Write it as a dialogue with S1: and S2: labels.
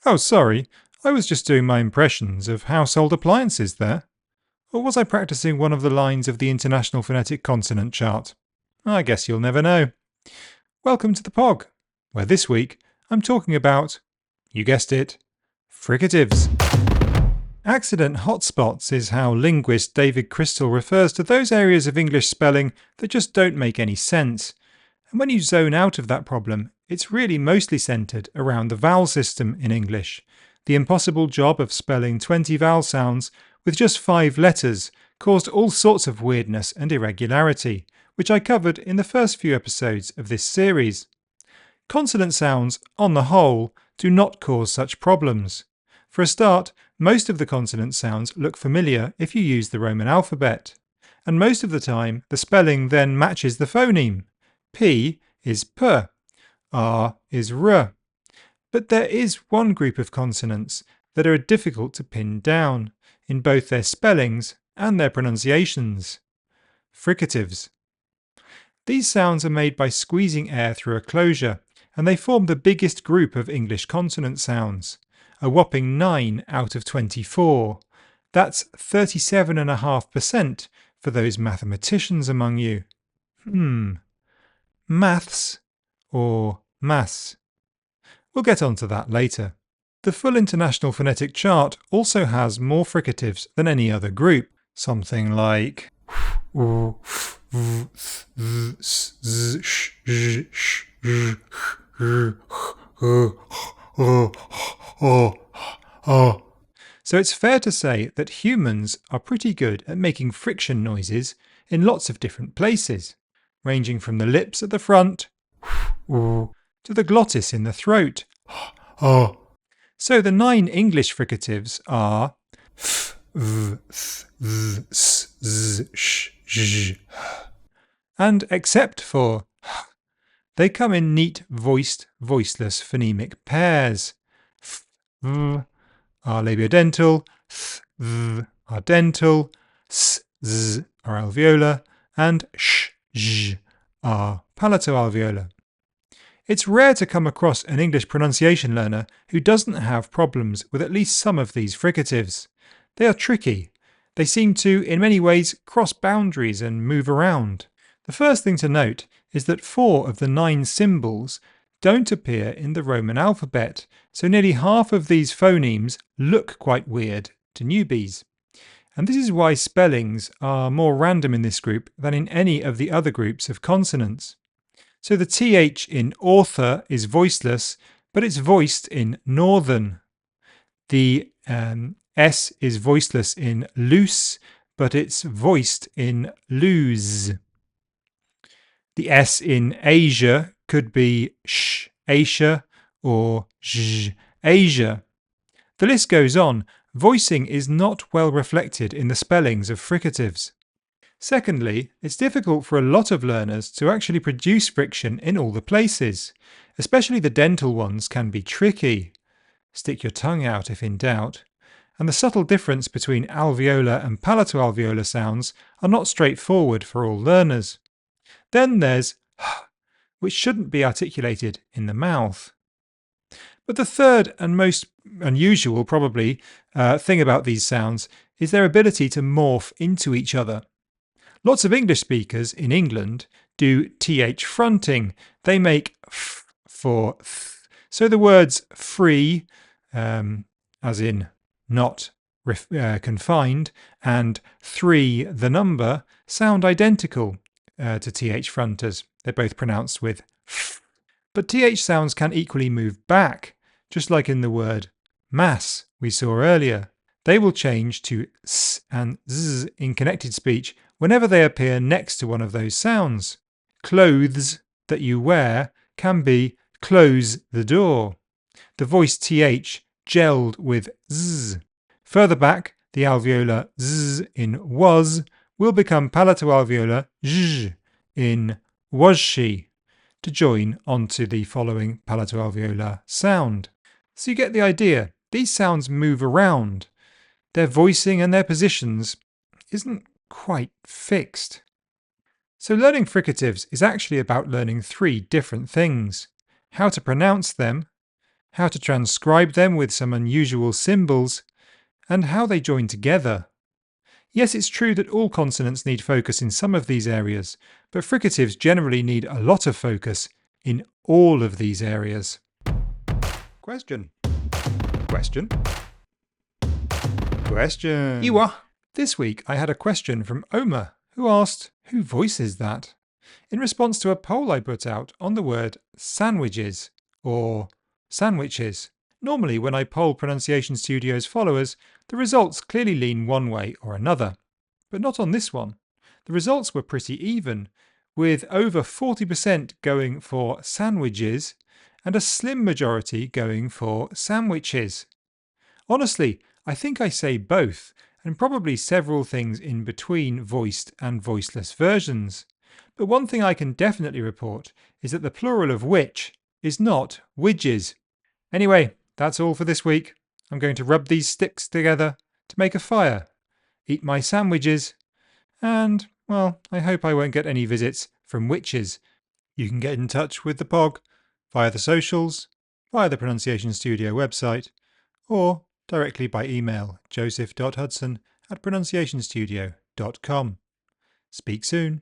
S1: Oh, sorry. I was just doing my impressions of household appliances there. Or was I practicing one of the lines of the International Phonetic Consonant Chart? I guess you'll never know. Welcome to the POG, where this week I'm talking about, you guessed it, fricatives. Accident hotspots is how linguist David Crystal refers to those areas of English spelling that just don't make any sense. And when you zone out of that problem, it's really mostly centred around the vowel system in English. The impossible job of spelling 20 vowel sounds with just 5 letters caused all sorts of weirdness and irregularity, which I covered in the first few episodes of this series. Consonant sounds, on the whole, do not cause such problems. For a start, most of the consonant sounds look familiar if you use the Roman alphabet, and most of the time the spelling then matches the phoneme. P is P, R is R. But there is one group of consonants that are difficult to pin down, in both their spellings and their pronunciations. Fricatives. These sounds are made by squeezing air through a closure, and they form the biggest group of English consonant sounds, a whopping 9 out of 24. That's 37.5% for those mathematicians among you. Maths or maths? We'll get onto that later. The full International Phonetic Chart also has more fricatives than any other group, something like So it's fair to say that humans are pretty good at making friction noises in lots of different places, ranging from the lips at the front to the glottis in the throat. So the 9 English fricatives are f, v, th, z, s, z, sh, zh. And except for they come in neat voiced, voiceless phonemic pairs. F, v are labiodental, th, v are dental, s, z are alveolar, and sh, zh are palatoalveolar. It's rare to come across an English pronunciation learner who doesn't have problems with at least some of these fricatives. They are tricky. They seem to, in many ways, cross boundaries and move around. The first thing to note is that 4 of the 9 symbols don't appear in the Roman alphabet, so nearly half of these phonemes look quite weird to newbies. And this is why spellings are more random in this group than in any of the other groups of consonants. So the TH in author is voiceless, but it's voiced in northern. The S is voiceless in loose, but it's voiced in lose. The S in Asia could be sh, Asia, or zh, Asia. The list goes on. Voicing is not well reflected in the spellings of fricatives. Secondly, it's difficult for a lot of learners to actually produce friction in all the places. Especially the dental ones can be tricky. Stick your tongue out if in doubt. And the subtle difference between alveolar and palatoalveolar sounds are not straightforward for all learners. Then there's h, which shouldn't be articulated in the mouth. But the third and most unusual, probably, thing about these sounds is their ability to morph into each other. Lots of English speakers in England do th fronting. They make f for th. So the words free, as in not confined, and 3, the number, sound identical to th fronters. They're both pronounced with f. But th sounds can equally move back, just like in the word mass we saw earlier. They will change to s and z in connected speech whenever they appear next to one of those sounds. Clothes that you wear can be close the door. The voice th gelled with z. Further back, the alveolar z in was will become palatoalveolar zh in was she, to join onto the following palatoalveolar sound. So you get the idea. These sounds move around. Their voicing and their positions isn't quite fixed. So learning fricatives is actually about learning three different things: how to pronounce them, how to transcribe them with some unusual symbols, and how they join together. Yes, it's true that all consonants need focus in some of these areas, but fricatives generally need a lot of focus in all of these areas. Question. Question. Question.
S2: Iwa.
S1: This week I had a question from Omer, who asked, "Who voices that?" in response to a poll I put out on the word sandwiches or sandwiches. Normally, when I poll Pronunciation Studio's followers, the results clearly lean one way or another. But not on this one. The results were pretty even, with over 40% going for sandwiches and a slim majority going for sandwiches. Honestly, I think I say both, and probably several things in between voiced and voiceless versions. But one thing I can definitely report is that the plural of which is not widges. Anyway, that's all for this week. I'm going to rub these sticks together to make a fire, eat my sandwiches, and, well, I hope I won't get any visits from witches. You can get in touch with the POG via the socials, via the Pronunciation Studio website, or directly by email joseph.hudson@pronunciationstudio.com. Speak soon.